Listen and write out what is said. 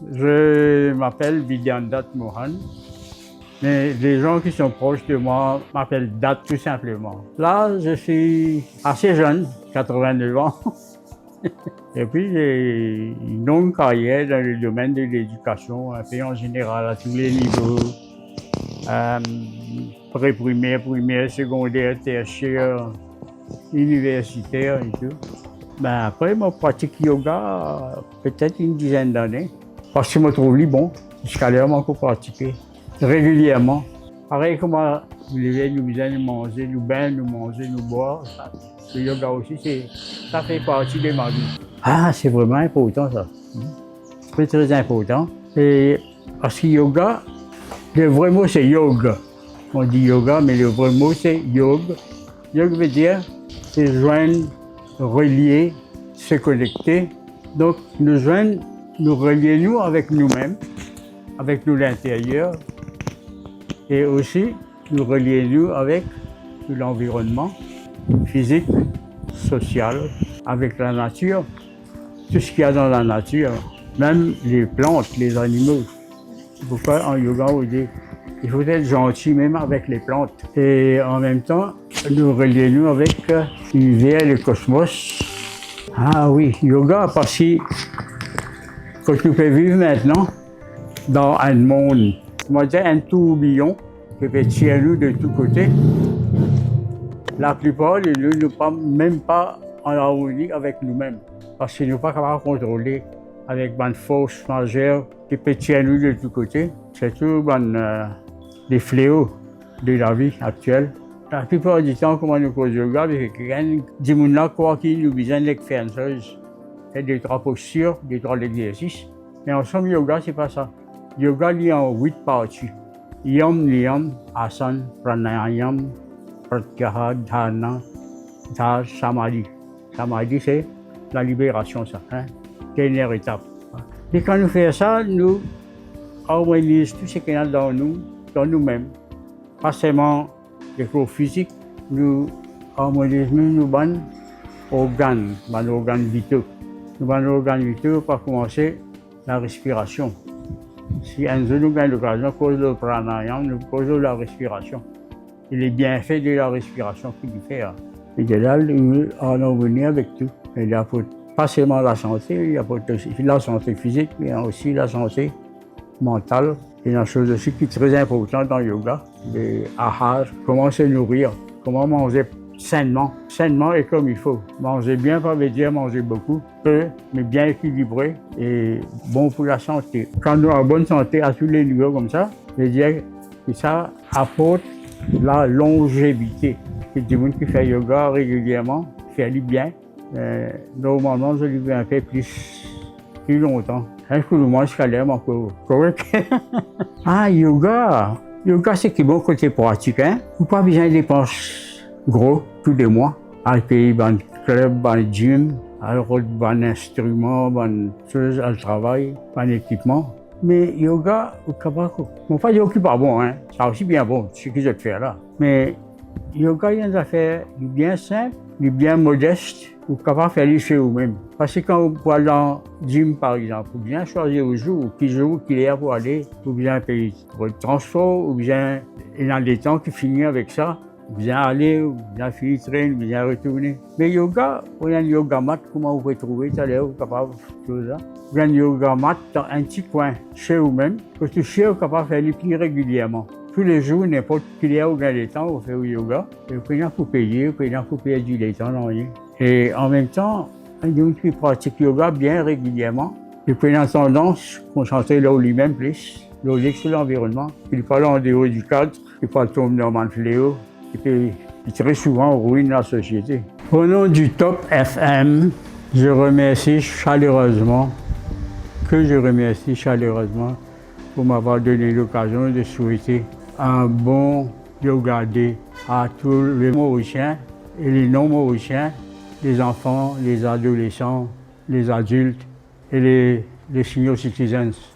Je m'appelle Vidyandat Mohan, mais les gens qui sont proches de moi m'appellent Dat tout simplement. Là, je suis assez jeune, 89 ans, et puis j'ai une longue carrière dans le domaine de l'éducation, un peu en général, à tous les niveaux, euh, pré-primaire, primaire, secondaire, tertiaire, universitaire et tout. Ben après, je pratique yoga peut-être une dizaine d'années. Parce que je me trouve bon, jusqu'à l'heure, je pratique régulièrement. Pareil comme vous levez, nous besoin de manger, nous baigner, nous manger, nous boire. Le yoga aussi, ça fait partie de ma vie. Ah, c'est vraiment important ça. C'est très important. Et parce que yoga, le vrai mot c'est yoga. On dit yoga, mais le vrai mot c'est yoga. Yoga veut dire se joindre, relier, se connecter. Donc, nous joindre, nous relier nous avec nous-mêmes, avec nous l'intérieur, et aussi nous relier nous avec l'environnement physique, social, avec la nature, tout ce qu'il y a dans la nature, même les plantes, les animaux. C'est pourquoi en yoga, on dit il faut être gentil même avec les plantes. Et en même temps, nous relier nous avec l'univers, le cosmos. Ah oui, yoga, parce que quand nous pouvons vivre maintenant dans un monde, on va dire un tourbillon qui peut tirer nous de tous côtés, la plupart de nous ne sommes même pas en harmonie avec nous-mêmes. Parce que nous ne sommes pas capables de contrôler avec une force majeure qui peut tirer nous de tous côtés. C'est tout les fléaux de la vie actuelle. La plupart du temps, comment nous cause yoga, parce que quelqu'un dit que quoi qu'il nous besoin de faire une chose. C'est des trois postures, des trois exercices. Mais en somme, yoga, c'est pas ça. Yoga, il y a 8 parties. Yam, Niyam, Asana, Pranayam, Pratyahara, Dharana, Samadhi. Samadhi, c'est la libération, ça. Dernière étape. Et quand nous faisons ça, nous harmonisons tout ce qu'il y a dans nous, dans nous-mêmes. Pas seulement les corps physiques, nous harmonisons nos organes vitaux. Nous allons organiser par commencer la respiration. Si un jour nous avons l'occasion de cause le pranayama, nous causons la respiration. Et les bienfaits de la respiration qu'il fait. Et de là, nous allons venir avec tout. Il y a pas seulement la santé, il y a aussi la santé physique, mais aussi la santé mentale. Et une chose aussi qui est très importante dans le yoga, le ahar, comment se nourrir, comment manger sainement. Sainement et comme il faut. Manger bien, pas veut dire manger beaucoup, peu, mais bien équilibré et bon pour la santé. Quand nous avons bonne santé à tous les niveaux comme ça, je veux dire que ça apporte la longévité. Et du monde qui fait yoga régulièrement, fait du bien. Normalement, je lui fais un peu plus longtemps. Un coup de moins, je l'aime encore. Correct? Ah, yoga! Yoga, c'est qui bon côté pratique, hein? Vous pas besoin de dépenser gros tous les mois. À payer un club, un gym, un instrument, une chose à travail, un équipement. Mais yoga, au Kabako, on ne pas dire qu'il n'est pas bon, hein. C'est aussi bien bon, ce que je fais là. Mais yoga, il y a des affaires bien simples, bien modestes, vous êtes capable de faire chez vous-même. Parce que quand vous allez dans le gym, par exemple, vous bien choisir le jour qu'il est pour aller, ou bien payer votre transport, ou bien il y a des temps qui finissent avec ça. Bien aller, bien filtrer, bien retourner. Mais yoga, il y a un yoga mat, comment vous pouvez trouver, ça l'air capable de faire ça. Il y a un yoga mat dans un petit coin chez vous-même, que tu es capable de faire les pieds régulièrement. Tous les jours, n'importe quel heure ou quel temps, vous faites le yoga. Et vous pouvez pour payer, vous pouvez pour payer du temps, non rien. Et en même temps, il y a qui pratique yoga bien régulièrement. Il peut avoir tendance à concentrer là où lui-même plus, là sur l'environnement. Il ne peut pas en dehors du cadre, il ne peut pas tomber dans le fléau. Et puis, très souvent, ruine la société. Au nom du Top FM, je remercie chaleureusement pour m'avoir donné l'occasion de souhaiter un bon yoga day à tous les Mauriciens et les non-Mauriciens, les enfants, les adolescents, les adultes et les senior citizens.